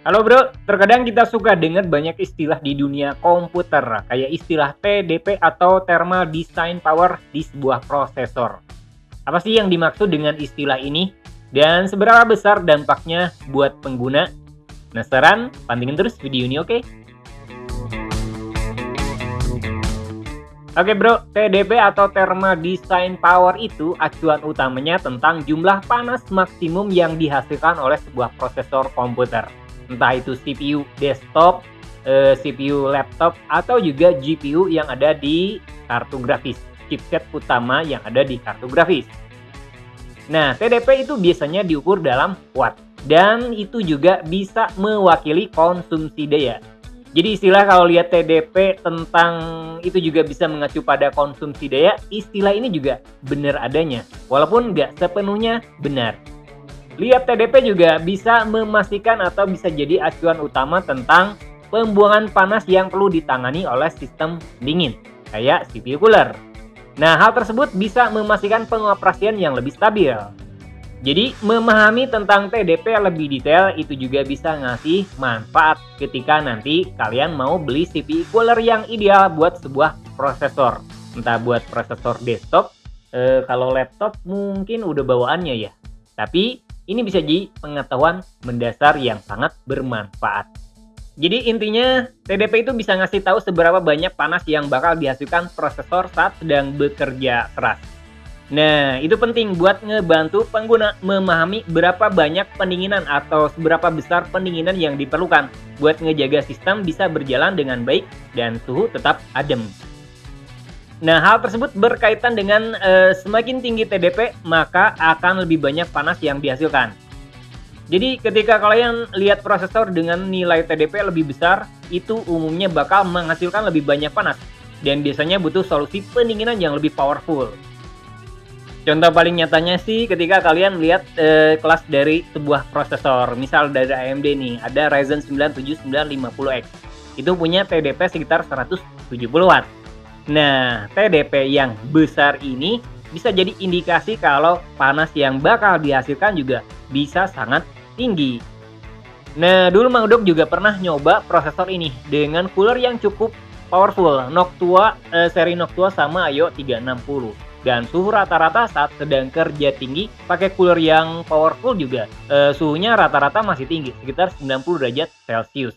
Halo bro, terkadang kita suka dengar banyak istilah di dunia komputer, kayak istilah TDP atau Thermal Design Power di sebuah prosesor. Apa sih yang dimaksud dengan istilah ini? Dan seberapa besar dampaknya buat pengguna? Penasaran? Pantengin terus video ini, oke? Oke bro, TDP atau Thermal Design Power itu acuan utamanya tentang jumlah panas maksimum yang dihasilkan oleh sebuah prosesor komputer. Entah itu CPU desktop, CPU laptop, atau juga GPU yang ada di kartu grafis, chipset utama yang ada di kartu grafis. Nah, TDP itu biasanya diukur dalam watt, dan itu juga bisa mewakili konsumsi daya. Jadi istilah kalau lihat TDP tentang itu juga bisa mengacu pada konsumsi daya, istilah ini juga benar adanya, walaupun nggak sepenuhnya benar. Lihat TDP juga bisa memastikan atau bisa jadi acuan utama tentang pembuangan panas yang perlu ditangani oleh sistem dingin, kayak CPU cooler. Nah, hal tersebut bisa memastikan pengoperasian yang lebih stabil. Jadi, memahami tentang TDP lebih detail itu juga bisa ngasih manfaat ketika nanti kalian mau beli CPU cooler yang ideal buat sebuah prosesor. Entah buat prosesor desktop, kalau laptop mungkin udah bawaannya ya. Tapi, ini bisa jadi pengetahuan mendasar yang sangat bermanfaat. Jadi intinya TDP itu bisa ngasih tahu seberapa banyak panas yang bakal dihasilkan prosesor saat sedang bekerja keras. Nah, itu penting buat ngebantu pengguna memahami berapa banyak pendinginan atau seberapa besar pendinginan yang diperlukan buat ngejaga sistem bisa berjalan dengan baik dan suhu tetap adem. Nah, hal tersebut berkaitan dengan semakin tinggi TDP, maka akan lebih banyak panas yang dihasilkan. Jadi, ketika kalian lihat prosesor dengan nilai TDP lebih besar, itu umumnya bakal menghasilkan lebih banyak panas. Dan biasanya butuh solusi pendinginan yang lebih powerful. Contoh paling nyatanya sih ketika kalian lihat kelas dari sebuah prosesor. Misal dari AMD nih, ada Ryzen 9 7950X. Itu punya TDP sekitar 170 watt. Nah, TDP yang besar ini bisa jadi indikasi kalau panas yang bakal dihasilkan juga bisa sangat tinggi. Nah, dulu Mang Udok juga pernah nyoba prosesor ini dengan cooler yang cukup powerful, Noctua, seri Noctua sama Ayo 360. Dan suhu rata-rata saat sedang kerja tinggi, pakai cooler yang powerful juga, suhunya rata-rata masih tinggi, sekitar 90 derajat Celcius.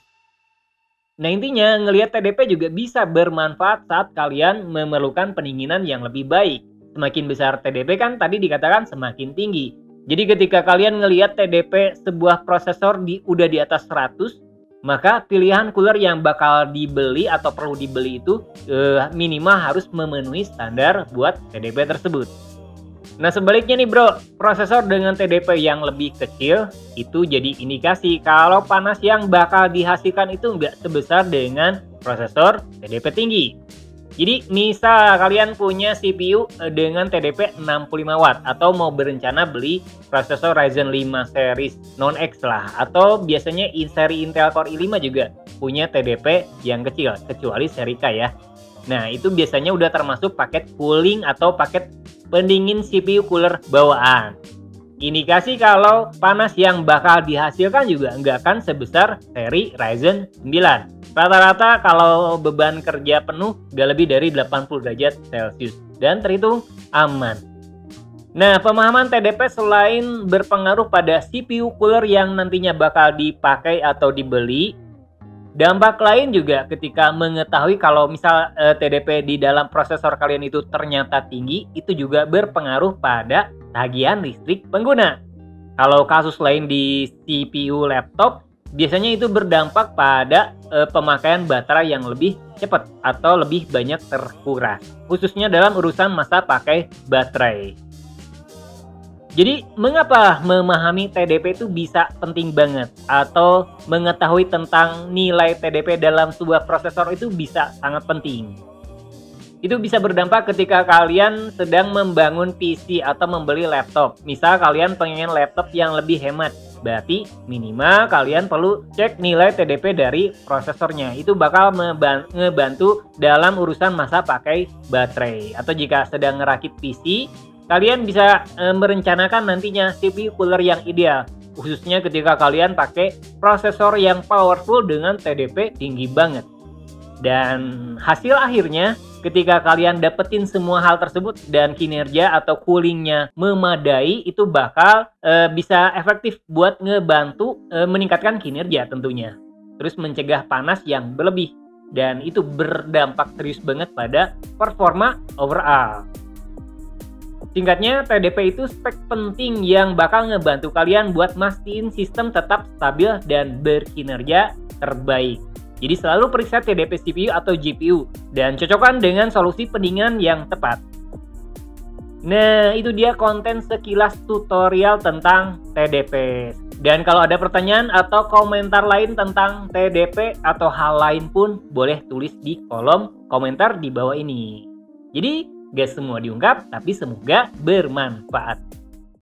Nah, intinya ngelihat TDP juga bisa bermanfaat saat kalian memerlukan pendinginan yang lebih baik. Semakin besar TDP kan tadi dikatakan semakin tinggi. Jadi ketika kalian ngelihat TDP sebuah prosesor udah di atas 100, maka pilihan cooler yang bakal dibeli atau perlu dibeli itu minimal harus memenuhi standar buat TDP tersebut. Nah, sebaliknya nih bro, prosesor dengan TDP yang lebih kecil itu jadi indikasi kalau panas yang bakal dihasilkan itu nggak sebesar dengan prosesor TDP tinggi. Jadi misal kalian punya CPU dengan TDP 65 watt atau mau berencana beli prosesor Ryzen 5 series non-X lah, atau biasanya seri Intel Core i5 juga punya TDP yang kecil kecuali seri K ya. Nah, itu biasanya udah termasuk paket cooling atau paket pendingin CPU cooler bawaan. Indikasi kalau panas yang bakal dihasilkan juga nggak akan sebesar seri Ryzen 9. Rata-rata kalau beban kerja penuh nggak lebih dari 80 derajat Celcius dan terhitung aman. Nah, pemahaman TDP selain berpengaruh pada CPU cooler yang nantinya bakal dipakai atau dibeli, dampak lain juga ketika mengetahui kalau misal TDP di dalam prosesor kalian itu ternyata tinggi, itu juga berpengaruh pada tagihan listrik pengguna. Kalau kasus lain di CPU laptop, biasanya itu berdampak pada pemakaian baterai yang lebih cepat atau lebih banyak terkuras, khususnya dalam urusan masa pakai baterai. Jadi, mengapa memahami TDP itu bisa penting banget? Atau mengetahui tentang nilai TDP dalam sebuah prosesor itu bisa sangat penting. Itu bisa berdampak ketika kalian sedang membangun PC atau membeli laptop. Misal kalian pengen laptop yang lebih hemat. Berarti minimal kalian perlu cek nilai TDP dari prosesornya. Itu bakal ngebantu dalam urusan masa pakai baterai. Atau jika sedang ngerakit PC, kalian bisa merencanakan nantinya CPU cooler yang ideal. khususnya ketika kalian pakai prosesor yang powerful dengan TDP tinggi banget. Dan hasil akhirnya, ketika kalian dapetin semua hal tersebut dan kinerja atau coolingnya memadai, itu bakal bisa efektif buat ngebantu meningkatkan kinerja tentunya. Terus mencegah panas yang berlebih. Dan itu berdampak serius banget pada performa overall. Singkatnya, TDP itu spek penting yang bakal ngebantu kalian buat mastiin sistem tetap stabil dan berkinerja terbaik. Jadi selalu periksa TDP CPU atau GPU dan cocokkan dengan solusi pendinginan yang tepat. Nah, itu dia konten sekilas tutorial tentang TDP. Dan kalau ada pertanyaan atau komentar lain tentang TDP atau hal lain pun boleh tulis di kolom komentar di bawah ini. Jadi, gak semua diungkap, tapi semoga bermanfaat.